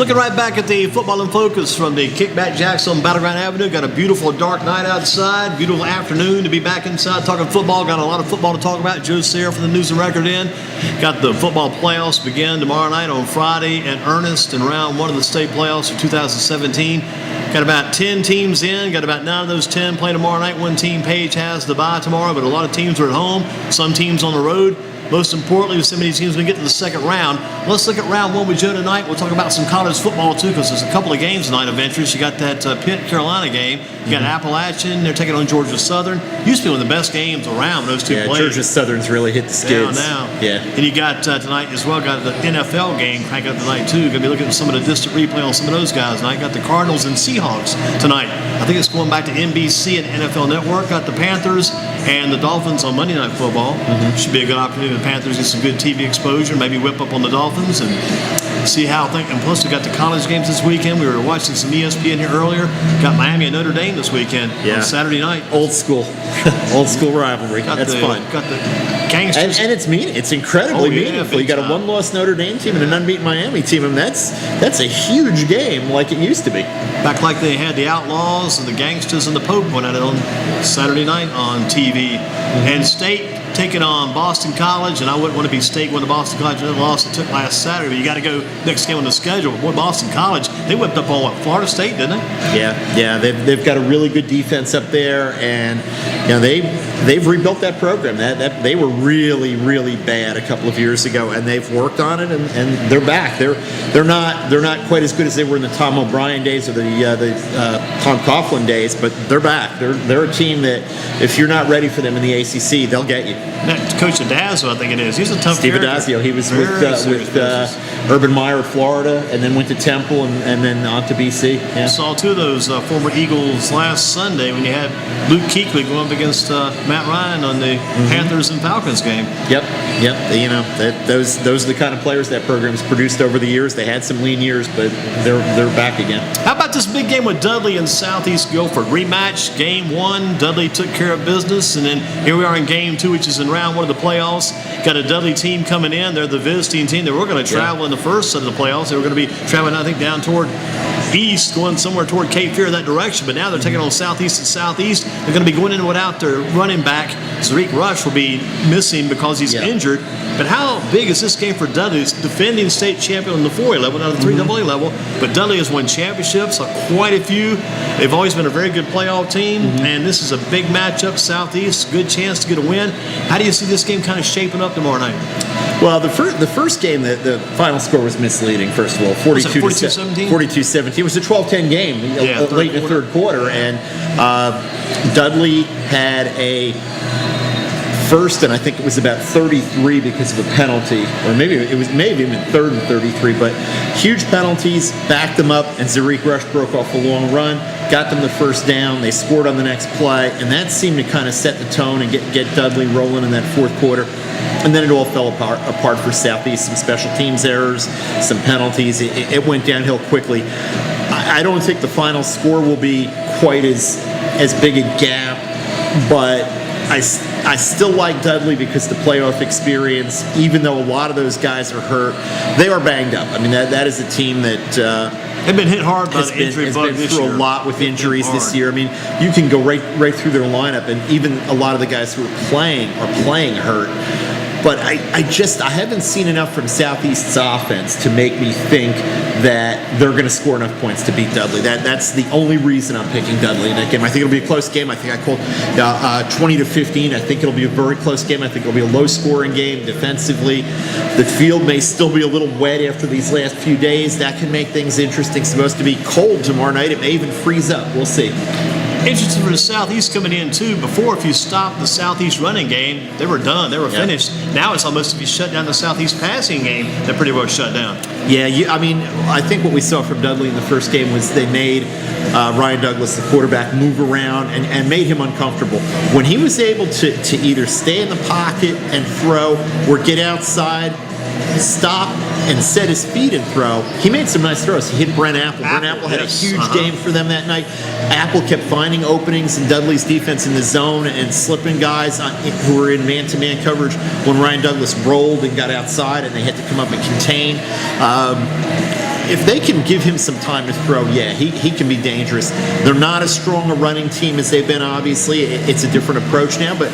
Looking right back at the Football in Focus from the Kickback Jackson on Battleground Avenue. Got a beautiful dark night outside, beautiful afternoon to be back inside talking football. Got a lot of football to talk about. Joe Sirera from the News and Record in. Got the football playoffs begin tomorrow night on Friday in earnest in round one of the state playoffs of 2017. Got about 10 teams in. Got about 9 of those 10 playing tomorrow night. One team, Page, has the bye tomorrow, but a lot of teams are at home. Some teams on the road. Most importantly, so many teams going to get to the second round. Let's look at round one with Joe tonight. We'll talk about some college football, too, because there's a couple of games tonight of interest. You got that Pitt-Carolina game. You got Appalachian. They're taking on Georgia Southern. Used to be one of the best games around, those two played. Georgia Southern's really hit the skids. Now. Yeah. And you got tonight as well, got the NFL game crank up tonight, too. Going to be looking at some of the distant replay on some of those guys tonight. Got the Cardinals and Seahawks tonight. I think it's going back to NBC and NFL Network. Got the Panthers and the Dolphins on Monday Night Football. Should be a good opportunity for the Panthers to get some good TV exposure, maybe whip up on the Dolphins and see how things. And plus, we got the college games this weekend. We were watching some ESPN here earlier. Got Miami and Notre Dame this weekend on Saturday night. Old school rivalry. That's fun. Got the gangsters. And it's incredibly meaningful. You got a one-loss Notre Dame team and an unbeaten Miami team, and that's a huge game like it used to be. Back like they had the Outlaws and the Gangsters and the Pope went at it on Saturday night on TV. And State taking on Boston College, and I wouldn't want to be State when the Boston College loss they took last Saturday. You got to go next game on the schedule. Boy, Boston College, they whipped up on Florida State, didn't they? Yeah. They've got a really good defense up there, and they've rebuilt that program. That they were really, really bad a couple of years ago, and they've worked on it, and they're back. They're not quite as good as they were in the Tom O'Brien days or the Tom Coughlin days, but they're back. They're a team that if you're not ready for them in the ACC, they'll get you. That Coach Adazio, I think it is. He's a tough Steve character. Adazio. He was with Urban Meyer at Florida, and then went to Temple, and then on to BC. Yeah. Saw two of those former Eagles last Sunday when you had Luke Kuechly going up against Matt Ryan on the Panthers and Falcons game. Yep. Those are the kind of players that program's produced over the years. They had some lean years, but they're back again. How about this big game with Dudley and Southeast Guilford? Rematch, game one. Dudley took care of business, and then here we are in game two, which is in round one of the playoffs. Got a Dudley team coming in. They're the visiting team. They were going to travel in the first set of the playoffs. They were going to be traveling, I think, down toward east, going somewhere toward Cape Fear that direction. But now they're taking on Southeast and Southeast. They're going to be going in without their running back. Zariq Rush will be missing because he's injured. But how big is this game for Dudley? It's defending state champion on the 4A level, not the 3AA level. But Dudley has won championships, quite a few. They've always been a very good playoff team. And this is a big matchup, Southeast. Good chance to get a win. How do you see this game kind of shaping up tomorrow night? Well, the first game, the final score was misleading, first of all. 42-17? 42-17. It was a 12-10 game late in the third quarter. And Dudley had a first, and I think it was about 33 because of a penalty, or maybe it been third and 33, but huge penalties, backed them up, and Zariq Rush broke off a long run, got them the first down, they scored on the next play, and that seemed to kind of set the tone and get Dudley rolling in that fourth quarter. And then it all fell apart for Southeast. Some special teams errors, some penalties. It went downhill quickly. I don't think the final score will be quite as big a gap, but I still like Dudley because the playoff experience, even though a lot of those guys are hurt, they are banged up. I mean, that is a team that they've been hit hard by the injury bug this year. Through a lot with injuries this year. I mean, you can go right through their lineup, and even a lot of the guys who are playing hurt. But I haven't seen enough from Southeast's offense to make me think that they're going to score enough points to beat Dudley. That's the only reason I'm picking Dudley in that game. I think it'll be a close game. I think I called 20-15. I think it'll be a very close game. I think it'll be a low-scoring game defensively. The field may still be a little wet after these last few days. That can make things interesting. It's supposed to be cold tomorrow night. It may even freeze up. We'll see. Interesting for the Southeast coming in, too. Before, if you stopped the Southeast running game, they were done. They were finished. Now it's almost if you shut down the Southeast passing game, they're pretty well shut down. Yeah, I think what we saw from Dudley in the first game was they made Ryan Douglas, the quarterback, move around and made him uncomfortable. When he was able to either stay in the pocket and throw or get outside, stop and set his feet and throw, he made some nice throws. He hit Brent Apple. Brent Apple had a huge game for them that night. Apple kept finding openings in Dudley's defense in the zone and slipping guys who were in man-to-man coverage when Ryan Douglas rolled and got outside and they had to come up and contain. if they can give him some time to throw, he can be dangerous. They're not as strong a running team as they've been, obviously. It's a different approach now, but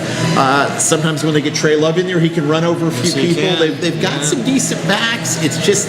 sometimes when they get Trey Love in there, he can run over a few people. They've got some decent backs. It's just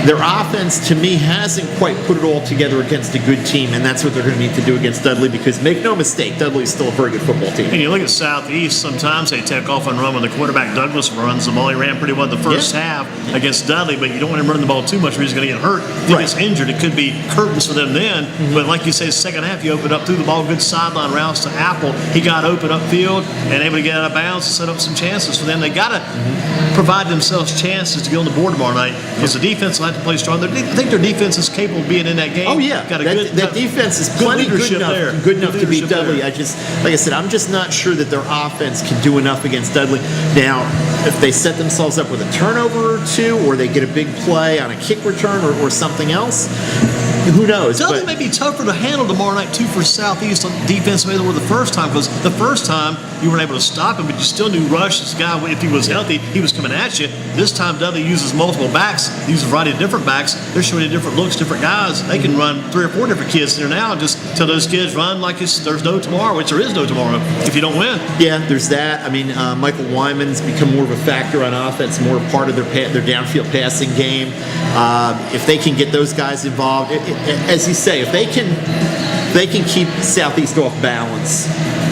their offense, to me, hasn't quite put it all together against a good team, and that's what they're going to need to do against Dudley, because make no mistake, Dudley's still a very good football team. And you look at Southeast, sometimes they take off and run when the quarterback Douglas runs the ball. He ran pretty well the first half against Dudley, but you don't want him running the ball too much or he's going to get hurt. If he gets injured, it could be curtains for them then. But like you say, second half, you open up through the ball, good sideline routes to Apple. He got open upfield and able to get out of bounds and set up some chances for them. They got to provide themselves chances to get on the board tomorrow night, because the defense will have to play strong. I think their defense is capable of being in that game. Oh yeah, got a that defense is plenty good enough to beat Dudley. Like I said, I'm just not sure that their offense can do enough against Dudley. Now, if they set themselves up with a turnover or two, or they get a big play on a kick return or something else, who knows? Dudley may be tougher to handle tomorrow night too for Southeast on defense than they were the first time, because the first time you weren't able to stop him, but you still knew Rush, this guy, if he was healthy, he was coming at you. This time Dudley uses multiple backs, he uses a variety of different backs. They're showing you different looks, different guys. They can run 3 or 4 different kids in there now and just tell those kids run like there's no tomorrow, which there is no tomorrow if you don't win. Yeah, there's that. I mean, Michael Wyman's become more of a factor on offense, more a part of their downfield passing game. If they can get those guys involved, as you say, if they can keep Southeast off balance,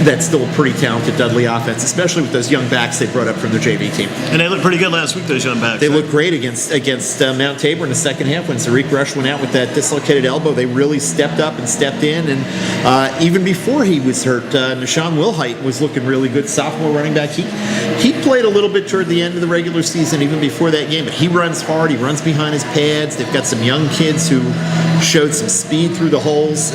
that's still a pretty talented Dudley offense, especially with those young backs they brought up from their JV team. And they looked pretty good last week, those young backs. They looked great against Mount Tabor in the second half when Sirera Rush went out with that dislocated elbow. They really stepped up and stepped in, and even before he was hurt, Nashawn Wilhite was looking really good, sophomore running back. He played a little bit toward the end of the regular season, even before that game, but he runs hard. He runs behind his pads. They've got some young kids who showed some speed through the holes.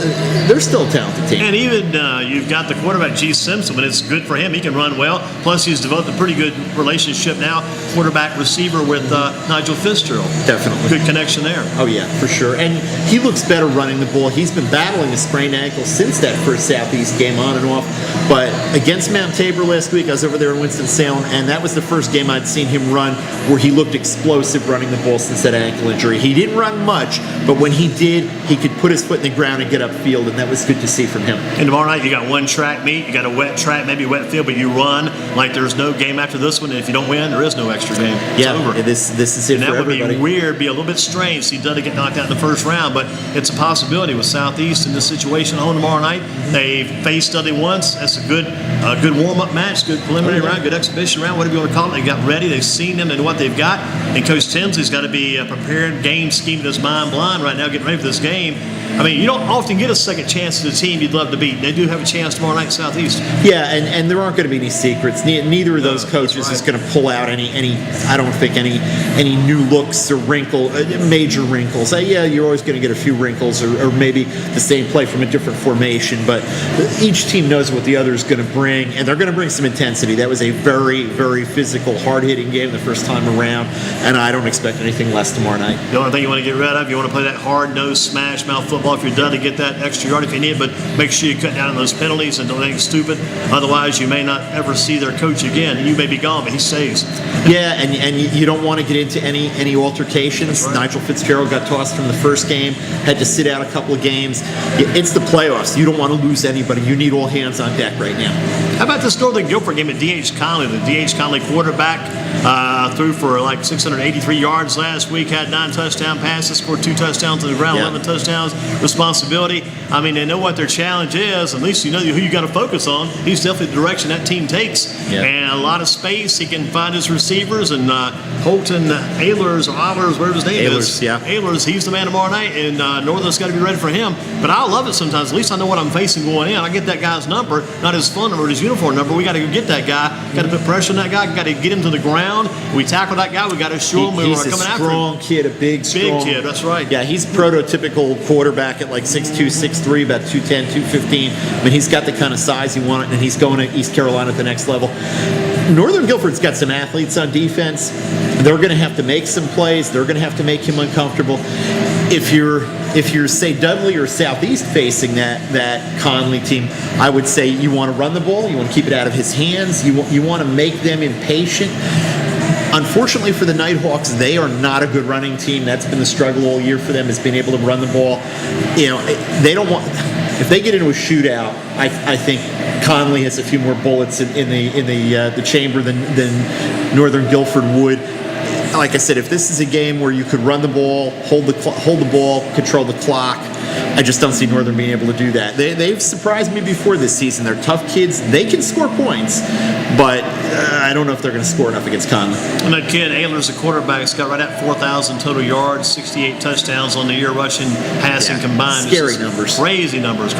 They're still a talented team. And even you've got the quarterback, G. Simpson, but it's good for him. He can run well. Plus, he's developed a pretty good relationship now, quarterback receiver with Nigel Fitzgerald. Definitely. Good connection there. Oh, yeah, for sure. And he looks better running the ball. He's been battling a sprained ankle since that first Southeast game, on and off. But against Mount Tabor last week, I was over there in Winston-Salem, and that was the first game I'd seen him run where he looked explosive running the ball since that ankle injury. He didn't run much, but when he did, he could put his foot in the ground and get upfield, and that was good to see from him. And tomorrow night, you got one track meet. You got a wet track, maybe wet field, but you run like there's no game after this one. And if you don't win, there is no extra game. It's over. This is it and for everybody. That would be weird, be a little bit strange. See Dudley get knocked out in the first round, but it's a possibility with Southeast in this situation home tomorrow night. They faced Dudley once. That's a good warm-up match, good preliminary round, good exhibition round, whatever you want to call it. They got ready. They've seen them. They know what they've got. And Coach Tinsley's got to be prepared, game scheming his mind blind right now, getting ready for this game. I mean, you don't often get a second chance at a team you'd love to beat. They do have a chance tomorrow night, Southeast. Yeah, and there aren't going to be any secrets. Neither of those coaches is going to pull out any. I don't think any new looks or major wrinkles. Yeah, you're always going to get a few wrinkles, or maybe the same play from a different formation. But each team knows what the other is going to bring, and they're going to bring some intensity. That was a very, very physical, hard-hitting game the first time around, and I don't expect anything less tomorrow night. The only thing you want to get rid of, you want to play that hard-nosed, smash-mouth football if you're done to get that extra yard if you need it, but make sure you cut down on those penalties and don't think it's stupid. Otherwise, you may not ever see their coach again. You may be gone, but he stays. Yeah, and you don't want to get into any altercations. Right. Nigel Fitzgerald got tossed from the first game, had to sit out a couple of games. It's the playoffs. You don't want to lose anybody. You need all hands on deck right now. How about this Northern Guilford game at D.H. Conley? The D.H. Conley quarterback threw for like 683 yards last week, had 9 touchdown passes, scored 2 touchdowns on the ground, 11 touchdowns. Responsibility. I mean, they know what their challenge is. At least you know who you got to focus on. He's definitely the direction that team takes. Yeah. And a lot of space. He can find his receivers. And Holton Ehlers, whatever his name is. Yeah. Ehlers, he's the man tomorrow night. And Northern's got to be ready for him. But I love it sometimes. At least I know what I'm facing going in. I get that guy's number, not his phone number, his uniform number. We got to go get that guy. Got to put pressure on that guy. Got to get him to the ground. We tackle that guy. We got to show him we are coming after him. He's a strong kid, a big, strong kid. That's right. Yeah, he's prototypical quarterback at like 6'2", 6'3", about 210, 215. I mean, he's got the kind of size you want, and he's going to East Carolina at the next level. Northern Guilford's got some athletes on defense. They're going to have to make some plays. They're going to have to make him uncomfortable. If you're say Dudley or Southeast facing that Conley team, I would say you want to run the ball. You want to keep it out of his hands. You want to make them impatient. Unfortunately for the Nighthawks, they are not a good running team. That's been the struggle all year for them, is being able to run the ball. They don't want. If they get into a shootout, I think Conley has a few more bullets in the chamber than Northern Guilford would. Like I said, if this is a game where you could run the ball, hold the ball, control the clock, I just don't see Northern being able to do that. They've surprised me before this season. They're tough kids. They can score points, but I don't know if they're going to score enough against Conley. And that kid, Ayler's the quarterback. He's got right at 4,000 total yards, 68 touchdowns on the year, rushing, passing combined. Scary numbers. Crazy numbers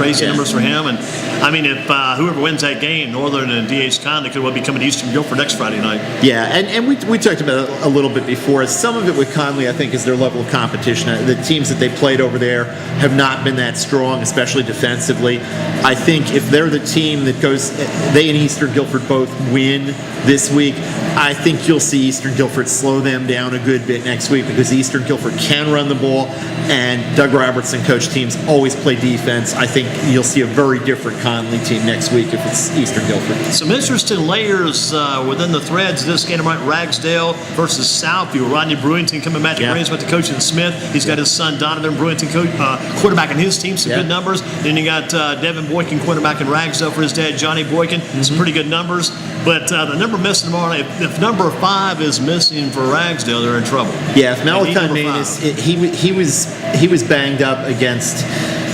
for him. And, I mean, if whoever wins that game, Northern and D.H. Conley, could well be coming to Eastern Guilford next Friday night. Yeah, and we talked about it a little bit before. Some of it with Conley, I think, is their level of competition. The teams that they played over there have not been that strong, especially defensively. I think if they're the team that goes, they and Eastern Guilford both win this week, I think you'll see Eastern Guilford slow them down a good bit next week, because Eastern Guilford can run the ball, and Doug Robertson coach teams always play defense. I think you'll see a very different Conley team next week if it's Eastern Guilford. Some interesting layers within the threads this game tonight. Ragsdale versus Southview. Rodney Brewington coming back to Greensboro to coach in Smith. He's got his son Donovan Brewington quarterback in his team, some good numbers. Then you got Devin Boykin quarterback in Ragsdale for his dad Johnny Boykin, some pretty good numbers. But the number missing tomorrow night, if number 5 is missing for Ragsdale, they're in trouble. Yeah, if Malachi Manus, he was banged up against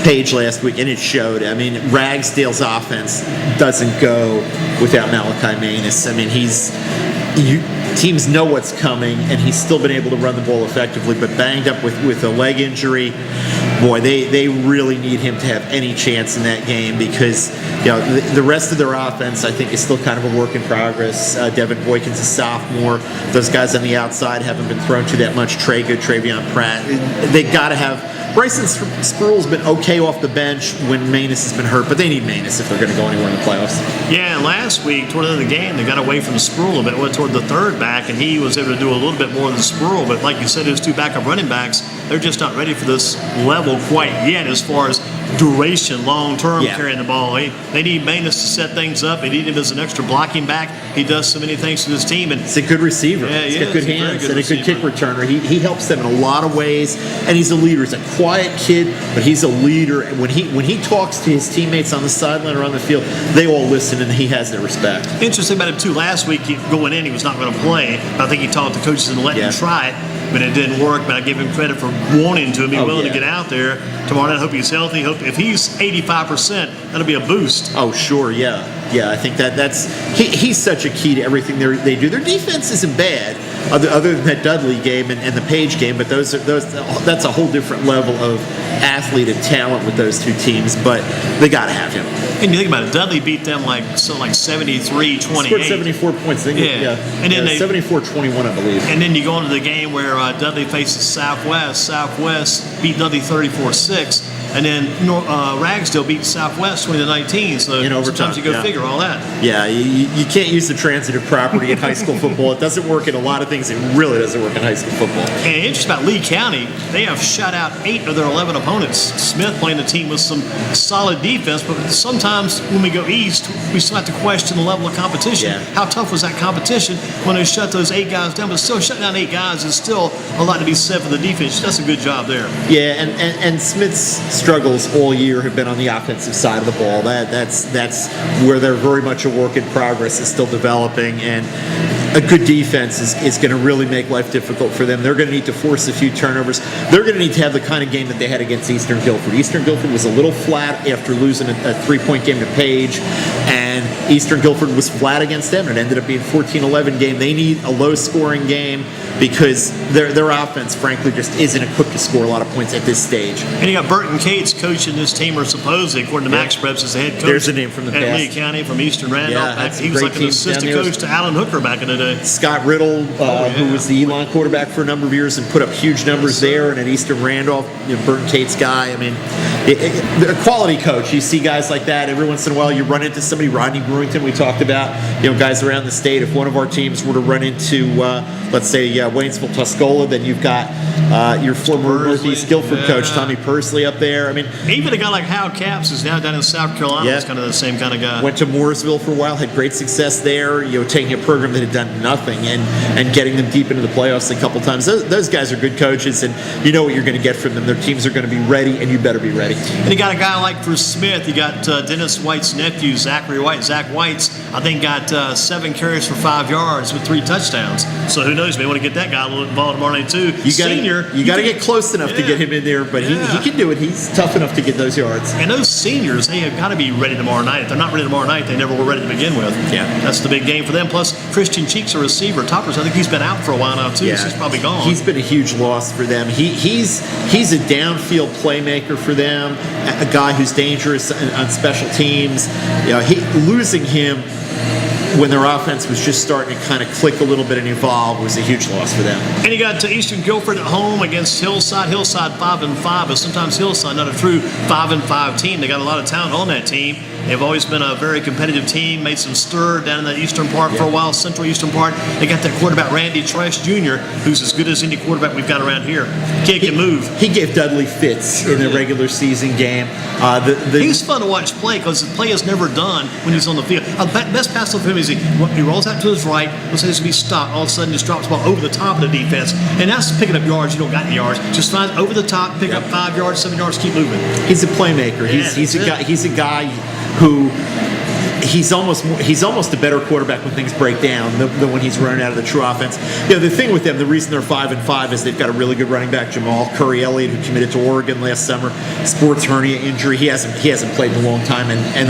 Page last week, and it showed. I mean, Ragsdale's offense doesn't go without Malachi Manus. I mean, teams know what's coming, and he's still been able to run the ball effectively, but banged up with a leg injury. Boy, they really need him to have any chance in that game, because the rest of their offense, I think, is still kind of a work in progress. Devin Boykin's a sophomore. Those guys on the outside haven't been thrown to that much. Trago, Travion Pratt. They got to have. Bryson Spruill's been okay off the bench when Manus has been hurt, but they need Manus if they're going to go anywhere in the playoffs. Yeah, last week, toward the end of the game, they got away from Spruill a bit, went toward the third back, and he was able to do a little bit more than Spruill. But like you said, his 2 backup running backs, they're just not ready for this level quite yet as far as duration, long-term carrying the ball. They need Manus to set things up. They need him as an extra blocking back. He does so many things to this team. And he's a good receiver. Yeah, he's got good hands and a good kick returner. He helps them in a lot of ways, and he's a leader. He's a quiet kid, but he's a leader. When he talks to his teammates on the sideline or on the field, they all listen, and he has their respect. Interesting about him, too. Last week, going in, he was not going to play. I think he talked to coaches and let him try it, but it didn't work. But I give him credit for wanting to and be willing to get out there tomorrow night. I hope he's healthy. If he's 85%, that'll be a boost. Oh, sure, yeah. I think he's such a key to everything they do. Their defense isn't bad, other than that Dudley game and the Page game, but that's a whole different level of athlete and talent with those 2 teams. But they got to have him. And you think about it, Dudley beat them like 73-28. Scored 74 points. And then 74-21, I believe. And then you go into the game where Dudley faces Southwest. Southwest beat Dudley 34-6. And then Ragsdale beat Southwest 20-19. So in overtime, sometimes you go figure all that. Yeah, you can't use the transitive property in high school football. It doesn't work in a lot of things. It really doesn't work in high school football. And interesting about Lee County, they have shut out 8 of their 11 opponents. Smith playing a team with some solid defense, but sometimes when we go east, we still have to question the level of competition. Yeah. How tough was that competition when they shut those 8 guys down? But still, shutting down 8 guys is still a lot to be said for the defense. That's a good job there. Yeah, and Smith's struggles all year have been on the offensive side of the ball. That's where they're very much a work in progress. Is still developing, and a good defense is going to really make life difficult for them. They're going to need to force a few turnovers. They're going to need to have the kind of game that they had against Eastern Guilford. Eastern Guilford was a little flat after losing a 3-point game to Page, and Eastern Guilford was flat against them. It ended up being a 14-11 game. They need a low-scoring game because their offense, frankly, just isn't equipped to score a lot of points at this stage. And you got Burton Cates coaching this team, or supposedly, according to Max Preps, as the head coach. There's a name from the at past. Lee County from Eastern Randolph. Yeah, he was like an assistant coach to Alan Hooker back in the day. Scott Riddle, who was the Elon quarterback for a number of years and put up huge numbers there, and at Eastern Randolph, Burton Cates guy. I mean, they're a quality coach. You see guys like that every once in a while. You run into somebody, Rodney Brewington we talked about, guys around the state. If one of our teams were to run into, let's say, Waynesville, Tuscola, then you've got your former Northeast Guilford coach, Tommy Pursley, up there. I mean, even a guy like Hal Capps is now down in South Carolina. Is kind of the same kind of guy. Went to Mooresville for a while, had great success there. Taking a program that had done nothing and getting them deep into the playoffs a couple times. Those guys are good coaches, and you know what you're going to get from them. Their teams are going to be ready, and you better be ready. And you got a guy like for Smith. You got Dennis White's nephew, Zachary White. Zach White's, I think, got 7 carries for 5 yards with 3 touchdowns. So who knows? Maybe want to get that guy a little involved tomorrow night too. You got to get close enough to get him in there, but he can do it. He's tough enough to get those yards. And those seniors, they have got to be ready tomorrow night. If they're not ready tomorrow night, they never were ready to begin with. Yeah, that's the big game for them. Plus, Christian Cheeks, a receiver. Toppers, I think he's been out for a while now too. So he's probably gone. He's been a huge loss for them. He's a downfield playmaker for them. A guy who's dangerous on special teams. Losing him when their offense was just starting to kind of click a little bit and evolve was a huge loss for them. And you got Eastern Guilford at home against Hillside. Hillside 5-5, but sometimes Hillside not a true 5-5 team. They got a lot of talent on that team. They've always been a very competitive team, made some stir down in the eastern part for a while, central eastern part. They got that quarterback, Randy Trash Jr., who's as good as any quarterback we've got around here. Kid can move. He gave Dudley fits in the regular season game. He's fun to watch play because the play is never done when he's on the field. Best pass for him is he rolls out to his right, looks like he's going to be stopped. All of a sudden, just drops the ball over the top of the defense. And that's picking up yards. You don't got any yards. Just finds over the top, pick up 5 yards, 7 yards, keep moving. He's a playmaker. He's a guy who he's almost a better quarterback when things break down than when he's running out of the true offense. The thing with them, the reason they're 5-5 is they've got a really good running back, Jamal Curry Elliott, who committed to Oregon last summer. Sports hernia injury. He hasn't played in a long time, and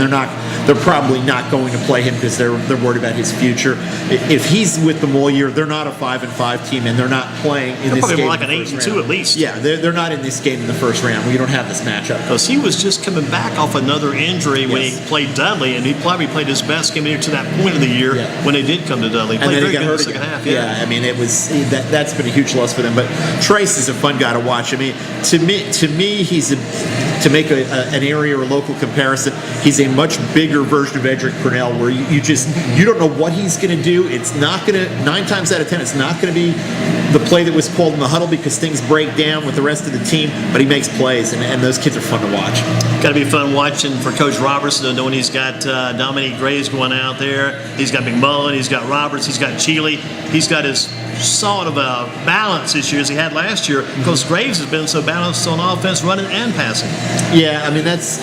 they're probably not going to play him because they're worried about his future. If he's with them all year, they're not a 5-5 team, and they're not playing in this game. Probably more like an 8-2 at least. Yeah, they're not in this game in the first round. We don't have this matchup because he was just coming back off another injury when he played Dudley, and he probably played his best game here to that point of the year when they did come to Dudley. He played very good in the second half. I mean, that's been a huge loss for them. But Trace is a fun guy to watch. I mean, to me, to make an area or local comparison, he's a much bigger version of Edric Purnell, where you don't know what he's going to do. It's not going to 9 times out of 10, it's not going to be the play that was called in the huddle because things break down with the rest of the team. But he makes plays, and those kids are fun to watch. Got to be fun watching for Coach Robertson, knowing he's got Dominique Graves going out there. He's got McMullen. He's got Roberts. He's got Cheeley. He's got his sort of a balance this year as he had last year because Graves has been so balanced on offense, running and passing. Yeah, I mean that's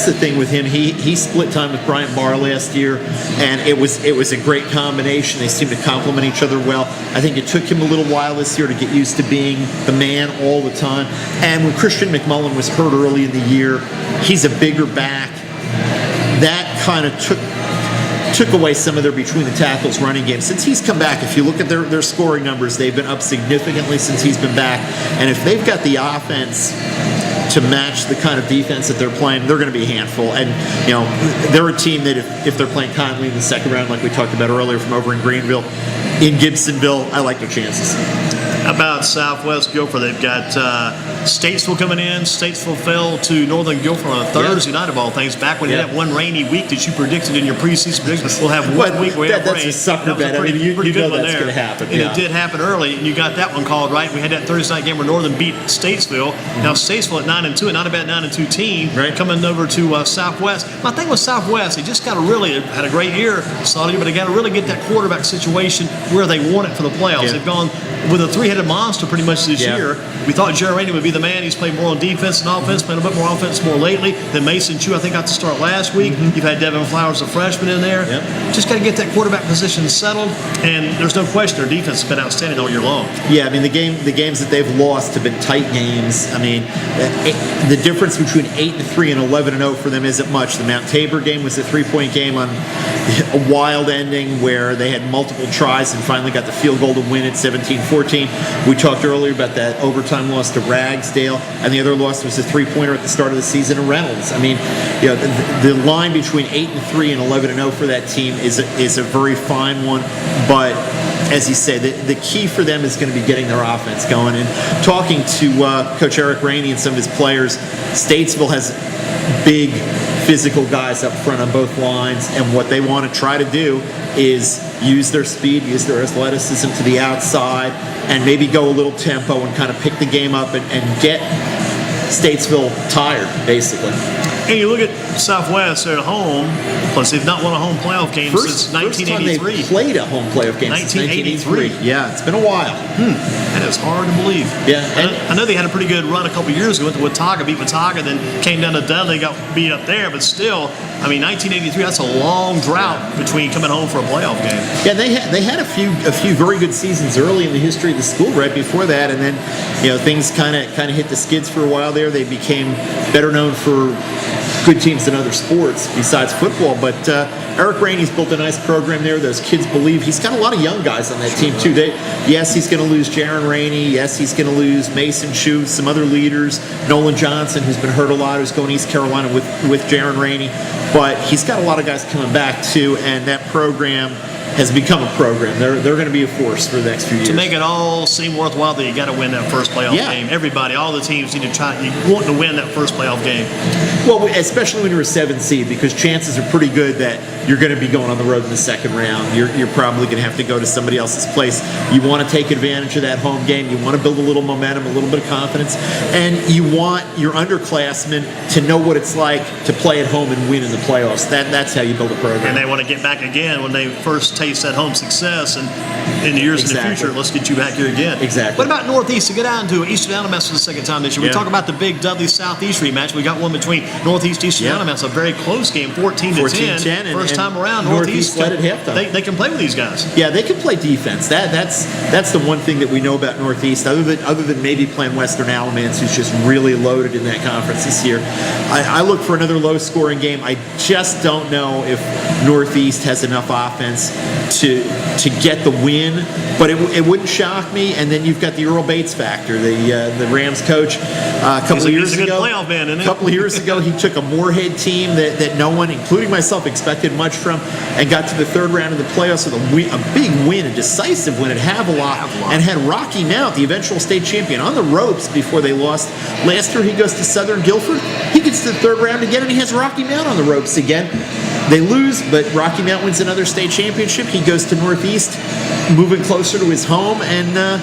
the thing with him. He split time with Bryant Barr last year, and it was a great combination. They seemed to complement each other well. I think it took him a little while this year to get used to being the man all the time. And when Christian McMullen was hurt early in the year, he's a bigger back. That kind of took away some of their between the tackles running game. Since he's come back, if you look at their scoring numbers, they've been up significantly since he's been back. And if they've got the offense to match the kind of defense that they're playing, they're going to be a handful. And they're a team that if they're playing Conley in the second round, like we talked about earlier, from over in Greenville, in Gibsonville, I like their chances. How about Southwest Guilford? They've got Statesville coming in. Statesville fell to Northern Guilford on a Thursday night of all things. Back when you had one rainy week that you predicted in your preseason predictions, we'll have one week where we have rain. That's a sucker bet. I mean, you know that's going to happen. And it did happen early, and you got that one called right. We had that Thursday night game where Northern beat Statesville. Now Statesville at 9-2, and not a bad 9-2 team, coming over to Southwest. My thing with Southwest, they just got to really had a great year, solid, but they got to really get that quarterback situation where they want it for the playoffs. They've gone with a three-headed monster pretty much this year. We thought Jerry Rainey would be the man. He's played more on defense than offense, played a bit more offense more lately than Mason Chu, I think, got to start last week. You've had Devin Flowers, a freshman, in there. Just got to get that quarterback position settled, and there's no question their defense has been outstanding all year long. Yeah, I mean, the games that they've lost have been tight games. I mean, the difference between 8-3 and 11-0 for them isn't much. The Mount Tabor game was a 3-point game on a wild ending where they had multiple tries and finally got the field goal to win at 17-14. We talked earlier about that overtime loss to Ragsdale, and the other loss was a 3-pointer at the start of the season in Reynolds. I mean, the line between 8-3 and 11-0 for that team is a very fine one, but as you say, the key for them is going to be getting their offense going. And talking to Coach Eric Rainey and some of his players, Statesville has big physical guys up front on both lines, and what they want to try to do is use their speed, use their athleticism to the outside, and maybe go a little tempo and kind of pick the game up and get Statesville tired, basically. And you look at Southwest, they're at home. Plus, they've not won a home playoff game since 1983. First time they played a home playoff game 1983. Since 1983. Yeah, it's been a while. That is hard to believe. Yeah, I know they had a pretty good run a couple years ago. Went to Watauga, beat Watauga, then came down to Dudley, got beat up there. But still, I mean, 1983. That's a long drought between coming home for a playoff game. Yeah, they had a few very good seasons early in the history of the school right before that, and then things kind of hit the skids for a while there. They became better known for good teams in other sports besides football, but Eric Rainey's built a nice program there. Those kids believe. He's got a lot of young guys on that team too. Yes, he's going to lose Jaron Rainey. Yes, he's going to lose Mason Chu, some other leaders. Nolan Johnson, who's been hurt a lot, who's going to East Carolina with Jaron Rainey. But he's got a lot of guys coming back too, and that program has become a program. They're going to be a force for the next few years. To make it all seem worthwhile, that you got to win that first playoff game. Everybody, all the teams need to try. You want to win that first playoff game. Well, especially when you're a 7 seed, because chances are pretty good that you're going to be going on the road in the second round. You're probably going to have to go to somebody else's place. You want to take advantage of that home game. You want to build a little momentum, a little bit of confidence, and you want your underclassmen to know what it's like to play at home and win in the playoffs. That's how you build a program. And they want to get back again when they first taste that home success, and in the years in the future, let's get you back here again. Exactly. What about Northeast to get down to Eastern Alamance for the second time this year? We talk about the big Dudley Southeast rematch. We got one between Northeast Eastern Alamance, a very close game, 14-10. First time around, Northeast led at halftime. They can play with these guys. Yeah, they can play defense. That's the one thing that we know about Northeast, other than maybe playing Western Alamance, who's just really loaded in that conference this year. I look for another low-scoring game. I just don't know if Northeast has enough offense to get the win, but it wouldn't shock me. And then you've got the Earl Bates factor, the Rams coach. A couple of years ago, he took a Moorhead team that no one, including myself, expected much from, and got to the third round of the playoffs with a big win, a decisive win at Havelock, and had Rocky Mount, the eventual state champion, on the ropes before they lost. Last year, he goes to Southern Guilford. He gets to the third round again, and he has Rocky Mount on the ropes again. They lose, but Rocky Mount wins another state championship. He goes to Northeast, moving closer to his home, and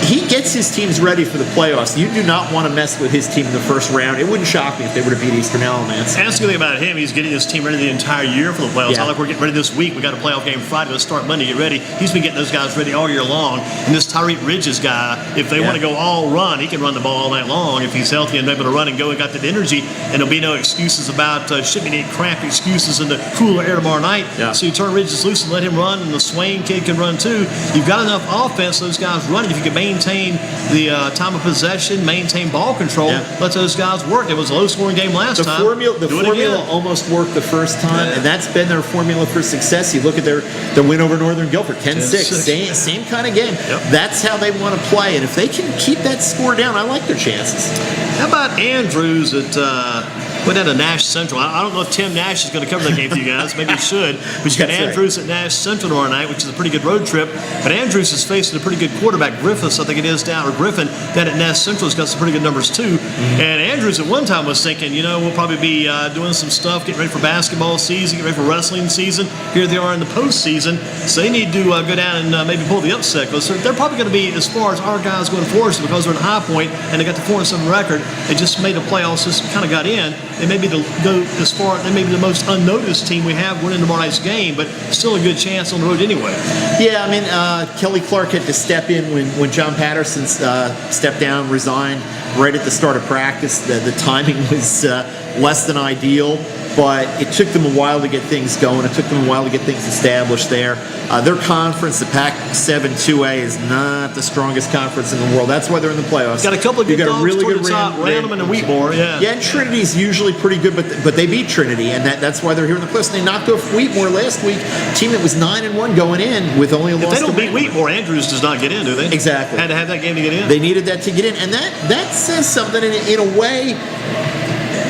he gets his teams ready for the playoffs. You do not want to mess with his team in the first round. It wouldn't shock me if they were to beat Eastern Alamance. Ask me about him. He's getting his team ready the entire year for the playoffs. Not like we're getting ready this week. We got a playoff game Friday. Let's start Monday. Get ready. He's been getting those guys ready all year long. And this Tyreek Ridges guy, if they want to go all run, he can run the ball all night long if he's healthy and able to run and go and got that energy. And there'll be no excuses about shouldn't be any crap excuses in the cooler air tomorrow night. So you turn Ridges loose and let him run, and the Swain kid can run too. You've got enough offense, those guys running. If you can maintain the time of possession, maintain ball control, let those guys work. It was a low-scoring game last time. The formula almost worked the first time, and that's been their formula for success. You look at their win over Northern Guilford, 10-6, same kind of game. That's how they want to play, and if they can keep that score down, I like their chances. How about Andrews went out to Nash Central? I don't know if Tim Nash is going to cover that game for you guys. Maybe he should. But you got Andrews at Nash Central tomorrow night, which is a pretty good road trip. But Andrews is facing a pretty good quarterback, Griffiths, I think it is down, or Griffin, down at Nash Central has got some pretty good numbers too. And Andrews at one time was thinking, we'll probably be doing some stuff, getting ready for basketball season, getting ready for wrestling season. Here they are in the postseason. So they need to go down and maybe pull the upset. Because they're probably going to be, as far as our guys going forward, because they're in High Point and they got the 4-7 record, they just made the playoffs, just kind of got in. They may be they may be the most unnoticed team we have winning tomorrow night's game, but still a good chance on the road anyway. Yeah, I mean, Kelly Clark had to step in when John Patterson stepped down, resigned right at the start of practice. The timing was less than ideal, but it took them a while to get things going. It took them a while to get things established there. Their conference, the Pac-7 2A, is not the strongest conference in the world. That's why they're in the playoffs. Got a couple of good dogs really toward the top, Random and Wheatmore, Yeah, and Trinity's usually pretty good, but they beat Trinity, and that's why they're here in the playoffs. They knocked off Wheatmore last week, a team that was 9-1 going in with only a loss. If they don't beat Wheatmore, Andrews does not get in, do they? Exactly. Had to have that game to get in. They needed that to get in, and that says something in a way.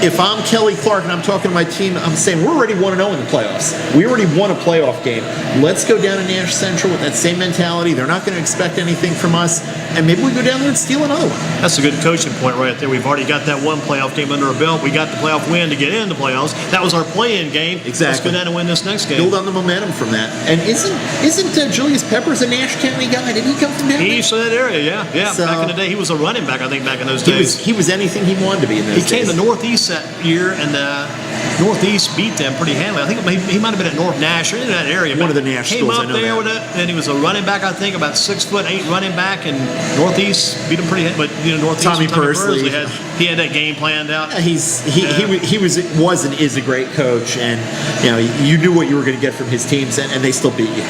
if I'm Kelly Clark and I'm talking to my team, I'm saying we're already 1-0 in the playoffs. We already won a playoff game. Let's go down to Nash Central with that same mentality. They're not going to expect anything from us, and maybe we go down there and steal another one. That's a good coaching point right there. We've already got that one playoff game under our belt. We got the playoff win to get in the playoffs. That was our play-in game. Exactly. Let's go down and win this next game. Build on the momentum from that. And isn't Julius Peppers a Nash County guy? Did he come from down there? He's from that area, yeah. So, back in the day, he was a running back, I think, back in those days. He was anything he wanted to be in those days. He came to Northeast that year, and Northeast beat them pretty handily. I think he might have been at North Nash or in that area. One of the Nash came schools, up I know there that. with it, and he was a running back, I think, about 6'8" running back, and Northeast beat him pretty. But Northeast. Tommy Pursley he had that game planned out. Yeah, he was and is a great coach, and you knew what you were going to get from his teams, and they still beat you.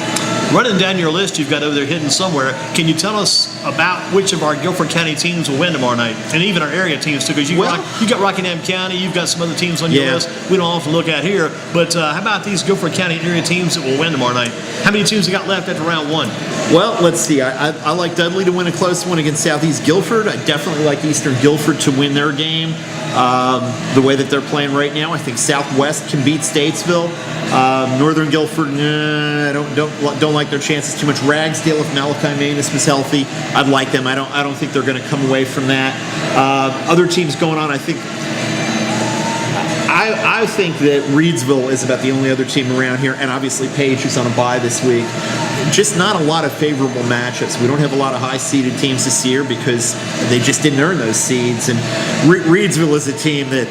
Running down your list you've got over there hidden somewhere, can you tell us about which of our Guilford County teams will win tomorrow night? And even our area teams, too, because you got Rockingham County, you've got some other teams on your list we don't often look at here. But how about these Guilford County area teams that will win tomorrow night? How many teams have got left after round one? Well, let's see. I like Dudley to win a close one against Southeast Guilford. I definitely like Eastern Guilford to win their game. The way that they're playing right now, I think Southwest can beat Statesville. Northern Guilford, I don't like their chances too much. Ragsdale, if Malachi Manus was healthy, I'd like them. I don't think they're going to come away from that. Other teams going on, I think that Reedsville is about the only other team around here, and obviously Page, who's on a bye this week. Just not a lot of favorable matchups. We don't have a lot of high-seeded teams this year because they just didn't earn those seeds. And Reedsville is a team that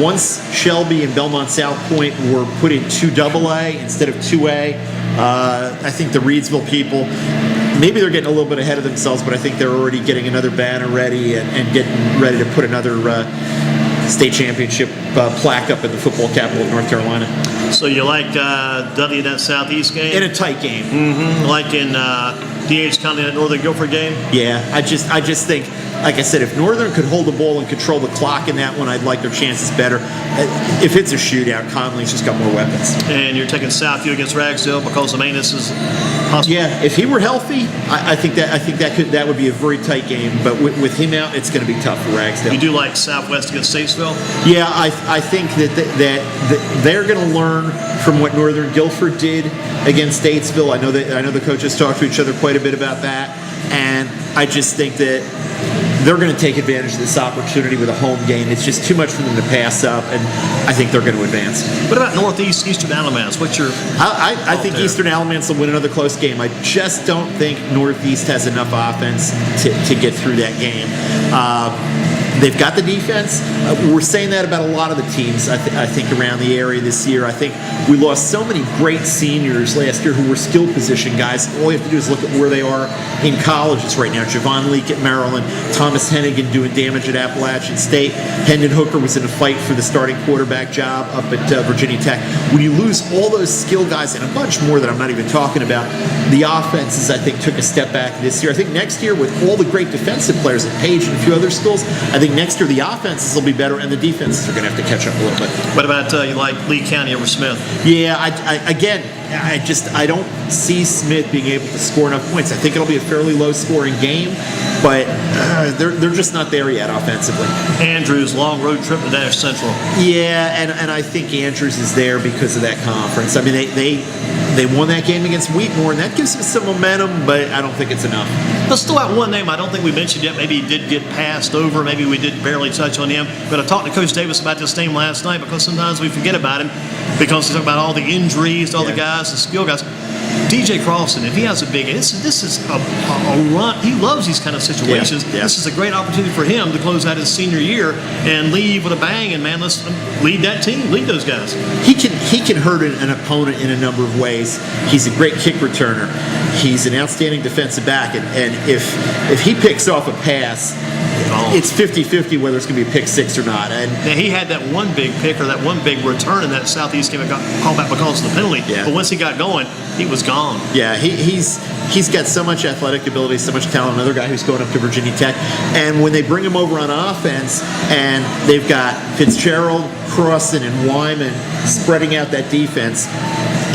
once Shelby and Belmont South Point were put in 2AA instead of 2A, I think the Reedsville people, maybe they're getting a little bit ahead of themselves, but I think they're already getting another banner ready and getting ready to put another state championship plaque up in the football capital of North Carolina. So you like Dudley in that Southeast game? In a tight game. Mm-hmm. Like in D.H. County, that Northern Guilford game? Yeah, I just think, like I said, if Northern could hold the ball and control the clock in that one, I'd like their chances better. If it's a shootout, Conley's just got more weapons. And you're taking Southview against Ragsdale because the Manus is possible. Yeah, if he were healthy, I think that would be a very tight game. But with him out, it's going to be tough for Ragsdale. You do like Southwest against Statesville? Yeah, I think that they're going to learn from what Northern Guilford did against Statesville. I know the coaches talk to each other quite a bit about that, and I just think that they're going to take advantage of this opportunity with a home game. It's just too much for them to pass up, and I think they're going to advance. What about Northeast Eastern Alamance? What's your I think there? Eastern Alamance will win another close game. I just don't think Northeast has enough offense to get through that game. They've got the defense. We're saying that about a lot of the teams, I think, around the area this year. I think we lost so many great seniors last year who were skill position guys. All you have to do is look at where they are in colleges right now. Javon Leake at Maryland, Thomas Hennigan doing damage at Appalachian State. Hendon Hooker was in a fight for the starting quarterback job up at Virginia Tech. When you lose all those skill guys and a bunch more that I'm not even talking about, the offenses, I think, took a step back this year. I think next year, with all the great defensive players at Page and a few other schools, I think next year the offenses will be better and the defenses are going to have to catch up a little bit. What about you like Lee County over Smith? Yeah, I don't see Smith being able to score enough points. I think it'll be a fairly low-scoring game, but they're just not there yet offensively. Andrews, long road trip to Nash Central. Yeah, and I think Andrews is there because of that conference. I mean, they won that game against Wheatmore, and that gives them some momentum, but I don't think it's enough. Let's throw out one name I don't think we mentioned yet. Maybe he did get passed over. Maybe we did barely touch on him. But I talked to Coach Davis about this name last night because sometimes we forget about him because he's talking about all the injuries, all the guys, the skill guys. DJ Crossan, if he has a big, this is a run. He loves these kind of situations. Yeah. This is a great opportunity for him to close out his senior year and leave with a bang. And man, let's lead that team, lead those guys. He can hurt an opponent in a number of ways. He's a great kick returner. He's an outstanding defensive back, and if he picks off a pass, it's 50-50 whether it's going to be a pick six or not. And now, he had that one big pick or that one big return in that Southeast game that got called back because of the penalty. Yeah. But once he got going, he was gone. Yeah, he's got so much athletic ability, so much talent. Another guy who's going up to Virginia Tech. And when they bring him over on offense, and they've got Fitzgerald, Crossan, and Wyman spreading out that defense,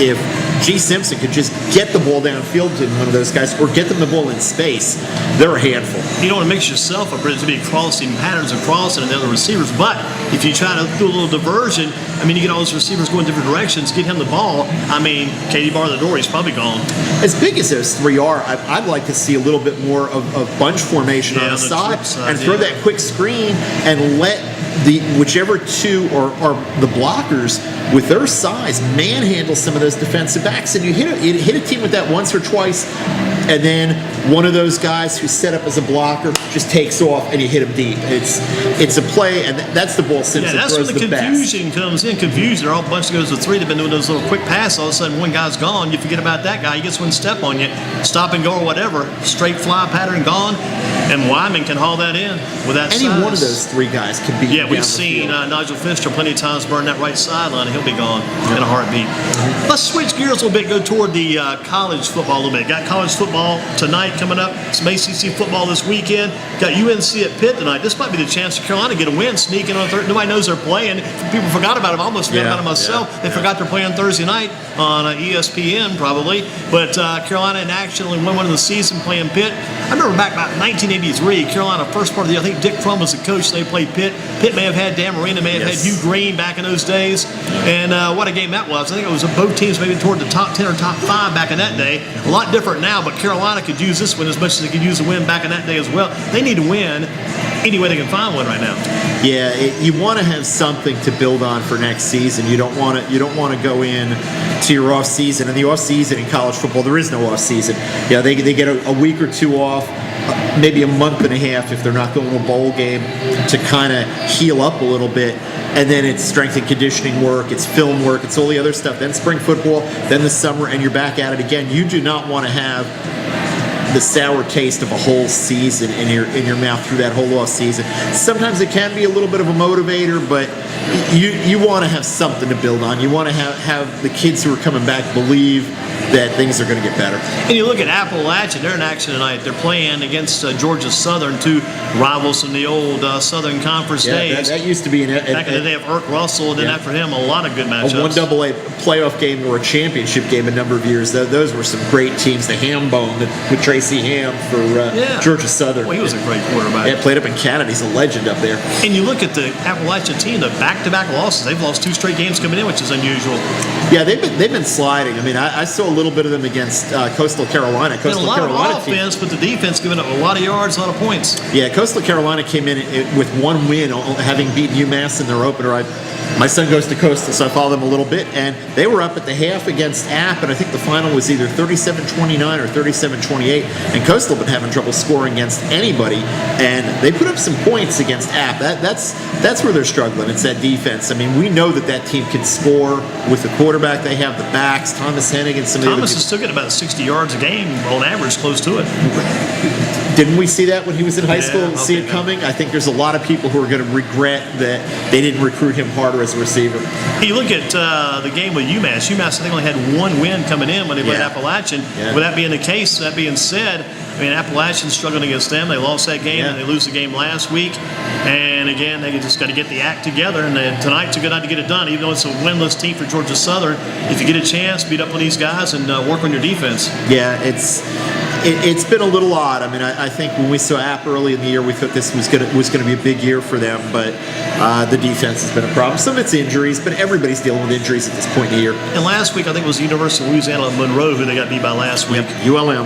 if G. Simpson could just get the ball downfield to one of those guys or get them the ball in space, they're a handful. You don't want to mix yourself up, to be crossing patterns across it and the other receivers. But if you try to do a little diversion, I mean, you get all those receivers going different directions, get him the ball. I mean, Katie bar the door, he's probably gone. As big as those three are, I'd like to see a little bit more of bunch formation on the side and throw that quick screen and let whichever two are the blockers with their size manhandle some of those defensive backs, and you hit a team with that once or twice, and then one of those guys who's set up as a blocker just takes off and you hit him deep. It's a play, and that's the ball Simpson that's throws when the best. confusion comes in. Confusion, they're all a bunch of goes to three. They've been doing those little quick passes. All of a sudden, one guy's gone. You forget about that guy. He gets one step on you, stop and go or whatever. Straight fly pattern gone, and Wyman can haul that in with that Any size. one of those three guys can be. Yeah, we've seen Nigel Finster plenty of times burn that right sideline, and he'll be gone in a heartbeat. Let's switch gears a little bit, go toward the college football a little bit. Got college football tonight coming up. Some ACC football this weekend. Got UNC at Pitt tonight. This might be the chance for Carolina to get a win, sneak in on Thursday. Nobody knows they're playing. People forgot about it. I almost forgot about it myself. They forgot they're playing Thursday night on ESPN probably. But Carolina in action only won one of the season playing Pitt. I remember back about 1983, Carolina, first part of the year, I think Dick Crum was the coach. They played Pitt. Pitt may have had Dan Marino, may have had Hugh Green back in those days. And what a game that was. I think it was both teams maybe toward the top 10 or top 5 back in that day. A lot different now, but Carolina could use this win as much as they could use a win back in that day as well. They need to win any way they can find one right now. Yeah, you want to have something to build on for next season. You don't want to go in to your off season. And the off season in college football, there is no off season. Yeah, they get a week or two off, maybe a month and a half if they're not going to a bowl game, to kind of heal up a little bit. And then it's strength and conditioning work, it's film work, it's all the other stuff. Then spring football, then the summer, and you're back at it again. You do not want to have the sour taste of a whole season in your mouth through that whole off season. Sometimes it can be a little bit of a motivator, but you want to have something to build on. You want to have the kids who are coming back believe that things are going to get better. And you look at Appalachian, they're in action tonight. They're playing against Georgia Southern, two rivals from the old Southern Conference days. That used to be back in the day of Irk Russell, and then after him, a lot of good matchups. A 1AA playoff game or a championship game a number of years. Those were some great teams. The Ham Bone with Tracy Ham for Georgia Southern. Well, he was a great quarterback. Yeah, played up in Canada. He's a legend up there. And you look at the Appalachian team, the back-to-back losses. They've lost 2 straight games coming in, which is unusual. Yeah, they've been sliding. I mean, I saw a little bit of them against Coastal Carolina. A lot of offense, but the defense giving up a lot of yards, a lot of points. Yeah, Coastal Carolina came in with one win, having beaten UMass in their opener. My son goes to Coastal, so I follow them a little bit, and they were up at the half against App, and I think the final was either 37-29 or 37-28, and Coastal been having trouble scoring against anybody, and they put up some points against App. That's where they're struggling. It's that defense. I mean, we know that team can score with the quarterback they have, the backs, Thomas Hennigan, some of the other Thomas is still getting about 60 yards a game on average, close to it. Didn't we see that when he was in high school and see it coming? I think there's a lot of people who are going to regret that they didn't recruit him harder as a receiver. You look at the game with UMass. UMass, I think, only had one win coming in when they played Appalachian. Yeah. With that being the case, that being said, I mean, Appalachian's struggling against them. They lost that game, and they lose the game last week. And again, they just got to get the act together. And tonight's a good night to get it done, even though it's a winless team for Georgia Southern. If you get a chance, beat up on these guys and work on your defense. Yeah, it's been a little odd. I mean, I think when we saw App early in the year, we thought this was going to be a big year for them, but the defense has been a problem. Some of it's injuries, but everybody's dealing with injuries at this point in the year. And last week, I think it was the University of Louisiana Monroe who they got beat by last week. ULM.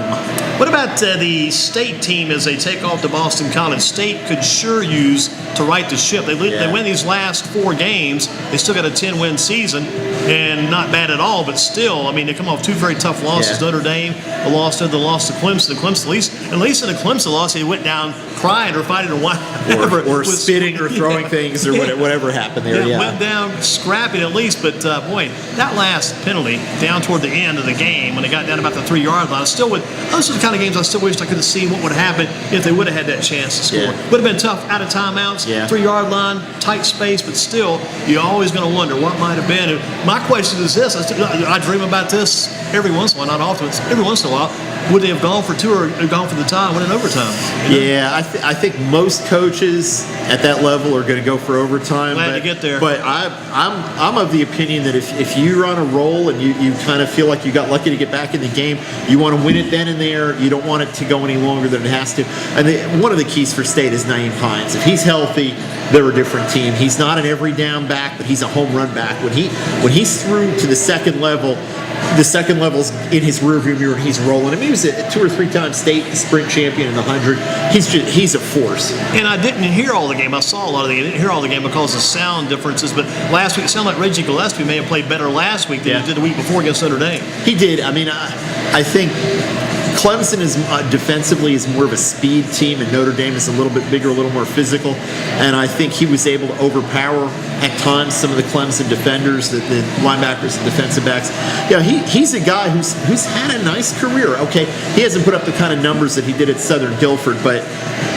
What about the state team as they take off to Boston College? State could sure use to right the ship. They win these last 4 games. They still got a 10-win season, and not bad at all, but still, I mean, they come off 2 very tough losses. Notre Dame, the loss to Clemson. Clemson, at least in the Clemson loss, they went down crying or fighting or whatever. Or spitting or throwing things or whatever happened there. Yeah, went down scrapping at least, but boy, that last penalty down toward the end of the game when they got down about the 3-yard line, those are the kind of games I still wished I could have seen what would have happened if they would have had that chance to score. Yeah. Would have been tough out of timeouts, 3-yard line, tight space, but still, you're always going to wonder what might have been. And my question is this, I dream about this every once in a while, not often, every once in a while. would they have gone for 2 or gone for the tie, win in overtime? Yeah, I think most coaches at that level are going to go for overtime. Glad to get there. But I'm of the opinion that if you're on a roll and you kind of feel like you got lucky to get back in the game, you want to win it then and there. You don't want it to go any longer than it has to. And one of the keys for State is Naeem Hines. If he's healthy, they're a different team. He's not an every down back, but he's a home run back. When he's through to the second level, the second level's in his rearview mirror and he's rolling. I mean, he was a 2 or 3 time state sprint champion in the 100. He's a force. And I didn't hear all the game. I saw a lot of the game. I didn't hear all the game because of sound differences. But last week, it sounded like Reggie Gillespie may have played better last week than he did the week before against Notre Dame. He did. I mean, I think Clemson is defensively is more of a speed team, and Notre Dame is a little bit bigger, a little more physical. And I think he was able to overpower at times some of the Clemson defenders, the linebackers and defensive backs. Yeah, he's a guy who's had a nice career. Okay, he hasn't put up the kind of numbers that he did at Southern Guilford, but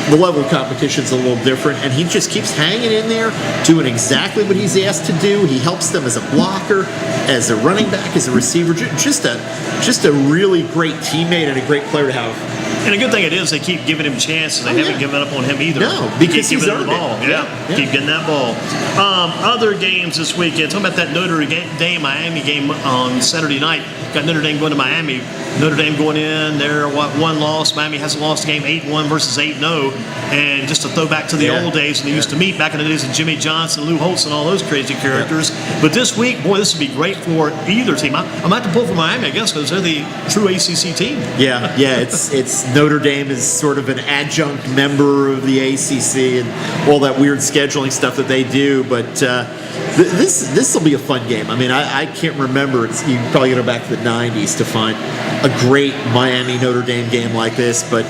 the level of competition is a little different, and he just keeps hanging in there, doing exactly what he's asked to do. He helps them as a blocker, as a running back, as a receiver. Just a really great teammate and a great player to have. And a good thing it is they keep giving him chances. They haven't given up on him either. No, because keep he's giving him the earned ball. it. Yeah, keep getting that ball. Other games this weekend. Talking about that Notre Dame Miami game on Saturday night. Got Notre Dame going to Miami. Notre Dame going in, they're one loss. Miami hasn't lost a game, 8-1 versus 8-0. And just to throw back to the old days when they used to meet back in the days of Jimmy Johnson, Lou Holtz, and all those crazy characters. But this week, boy, this would be great for either team. I might have to pull for Miami, I guess, because they're the true ACC team. Yeah. It's Notre Dame is sort of an adjunct member of the ACC and all that weird scheduling stuff that they do. But this will be a fun game. I mean, I can't remember. You can probably go back to the 90s to find a great Miami Notre Dame game like this, but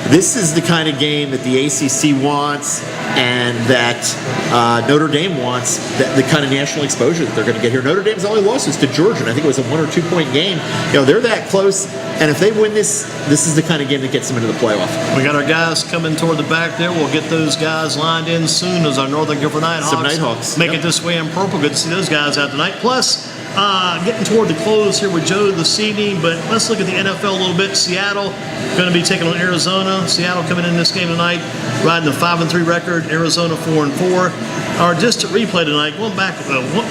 this is the kind of game that the ACC wants and that Notre Dame wants, the kind of national exposure that they're going to get here. Notre Dame's only loss was to Georgia, and I think it was a 1 or 2 point game. They're that close, and if they win this is the kind of game that gets them into the playoff. We got our guys coming toward the back there. We'll get those guys lined in soon as our Northern Guilford Nighthawks. Some Nighthawks. Make it this way in purple. Good to see those guys out tonight. Plus, getting toward the close here with Joe this evening, but let's look at the NFL a little bit. Seattle going to be taking on Arizona. Seattle coming in this game tonight, riding a 5-3 record. Arizona 4-4. Our distant replay tonight, going back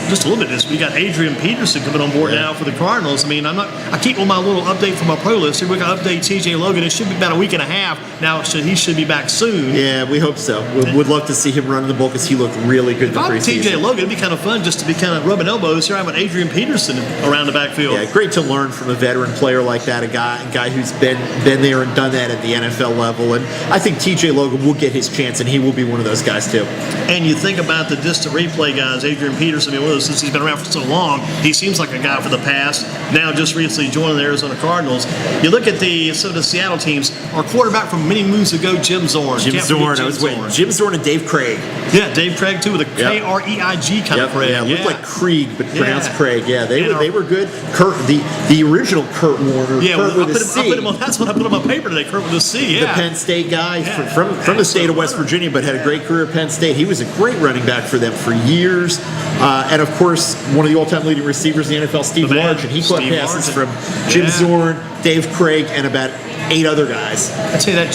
just a little bit, we got Adrian Peterson coming on board now for the Cardinals. I mean, I keep on my little update from my pro list here. We got to update TJ Logan. It should be about a week and a half now. He should be back soon. Yeah, we hope so. We'd love to see him running the ball because he looked really good in the preseason. TJ Logan, it'd be kind of fun just to be kind of rubbing elbows here. I'm with Adrian Peterson around the backfield. Yeah, great to learn from a veteran player like that, a guy who's been there and done that at the NFL level. And I think TJ Logan will get his chance, and he will be one of those guys too. And you think about the distant replay guys, Adrian Peterson, since he's been around for so long, he seems like a guy for the past. Now just recently joining the Arizona Cardinals. You look at some of the Seattle teams, our quarterback from many moons ago, Jim Zorn. Jim Zorn and Dave Craig. Yeah, Dave Craig too, with a K-R-E-I-G kind of Craig. Yeah, looked like Krieg, but pronounced Craig. Yeah, they were good. Kurt, the original Kurt Warner. Yeah, Kurt that's what I put on my paper today. Kurt with a C. Yeah, the Penn State guy from the state of West Virginia, but had a great career at Penn State. He was a great running back for them for years, and of course, one of the all-time leading receivers in the NFL, Steve Largent. And he caught passes from Jim Zorn, Dave Craig, and about 8 other guys. I'd say that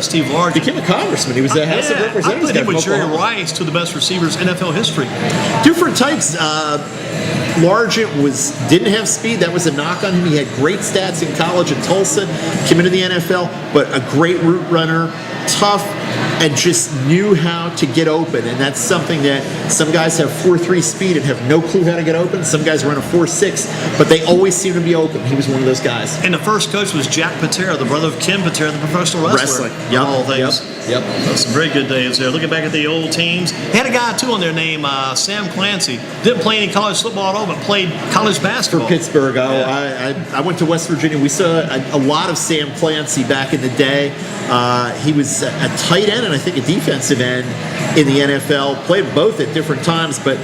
Steve Largent became a congressman. He was the House of Representatives. I put him with Jerry Rice, two of the best receivers in NFL history. Different types. Largent didn't have speed. That was a knock on him. He had great stats in college at Tulsa, came into the NFL, but a great route runner, tough, and just knew how to get open. And that's something that some guys have 4.3 speed and have no clue how to get open. Some guys run a 4.6, but they always seem to be open. He was one of those guys. And the first coach was Jack Patera, the brother of Ken Patera, the professional wrestler. Yep. All things. Yep. That's some very good days there. Looking back at the old teams, they had a guy too on their name, Sam Clancy. Didn't play any college football at all, but played college basketball for Pittsburgh. I went to West Virginia. We saw a lot of Sam Clancy back in the day. He was a tight tight end and I think a defensive end in the NFL. Played both at different times, but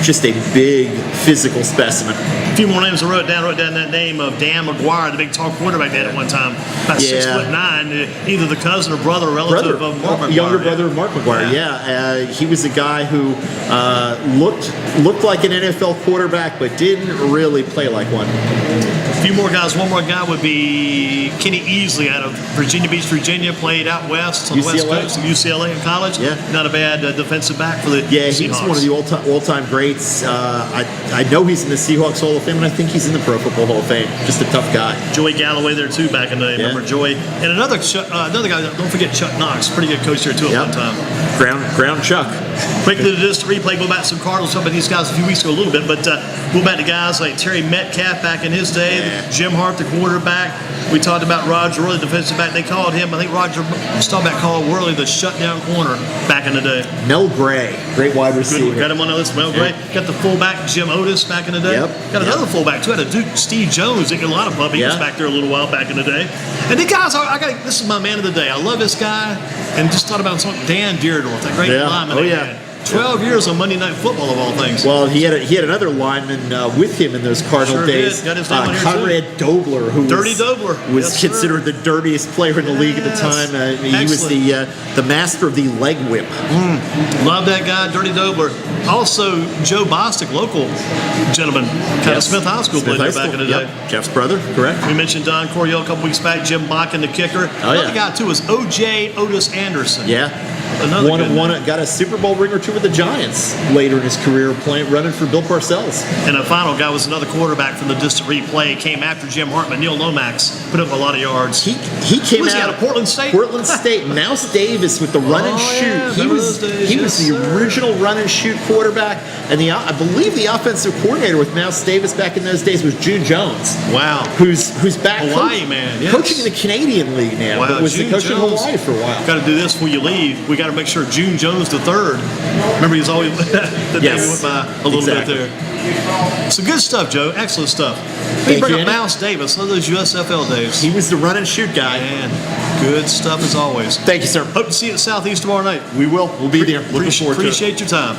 just a big physical specimen. A few more names I wrote down that name of Dan McGuire, the big tall quarterback they had at one time, about 6'9", either the cousin or brother or relative of Mark McGuire. Younger brother of Mark McGuire, he was a guy who looked like an NFL quarterback, but didn't really play like one. A few more guys. One more guy would be Kenny Easley out of Virginia Beach, Virginia. Played out west on the west coast of UCLA in college. Yeah. Not a bad defensive back for the Seahawks. Seahawks. He's one of the all-time greats. I know he's in the Seahawks Hall of Fame, and I think he's in the Pro Football Hall of Fame. Just a tough guy. Joey Galloway there too back in the day. Remember Joey? And another guy. Don't forget Chuck Knox. Pretty good coach there too at one time. Ground Chuck. Quickly to this replay, go back to some Cardinals, talking about these guys a few weeks ago a little bit, but go back to guys like Terry Metcalf back in his day, Jim Hart, the quarterback. We talked about Roger Worley, defensive back. They called him, I think Roger Staubach called Worley the shutdown corner back in the day. Mel Gray, great wide receiver. Got him on the list. Mel Gray. Got the fullback Jim Otis back in the day. Got another fullback too. Had a Duke Steve Jones. That got a lot of pub. He was back there a little while back in the day. And the guys, this is my man of the day. I love this guy. And just thought about Dan Deardorff, that great lineman. 12 years on Monday Night Football, of all things. Well, he had another lineman with him in those Cardinal days. Got his name on here Conrad Dobler, who was considered the dirtiest player in the league at the time. He was the master of the leg whip. Love that guy, Dirty Dobler. Also, Joe Bostic, local gentleman, kind of Smith High School, played there back in the day. Jeff's brother, correct. We mentioned Don Coryell a couple weeks back. Jim Bakken, the kicker. Another guy too was O.J. Otis Anderson. Got a Super Bowl ring or two with the Giants later in his career, running for Bill Parcells. And the final guy was another quarterback from the distant replay. Came after Jim Hartman. Neil Lomax put up a lot of yards. He came out of Portland State. Portland State. Mouse Davis with the run and shoot. He was the original run and shoot quarterback. And I believe the offensive coordinator with Mouse Davis back in those days was June Jones. Wow. Who's back Hawaii man. Yes. Coaching in the Canadian League now. Wow. But was June the coach Jones. in Hawaii for a while. Got to do this before you leave. We got to make sure June Jones III. Remember, he was always the name went by a little bit there. So good stuff, Joe. Excellent stuff. You bring up Mouse Davis, one of those USFL days. He was the run and shoot guy. Man, good stuff as always. Thank you, sir. Hope to see you at Southeast tomorrow night. We will. We'll be there. Looking forward to it. Appreciate your time.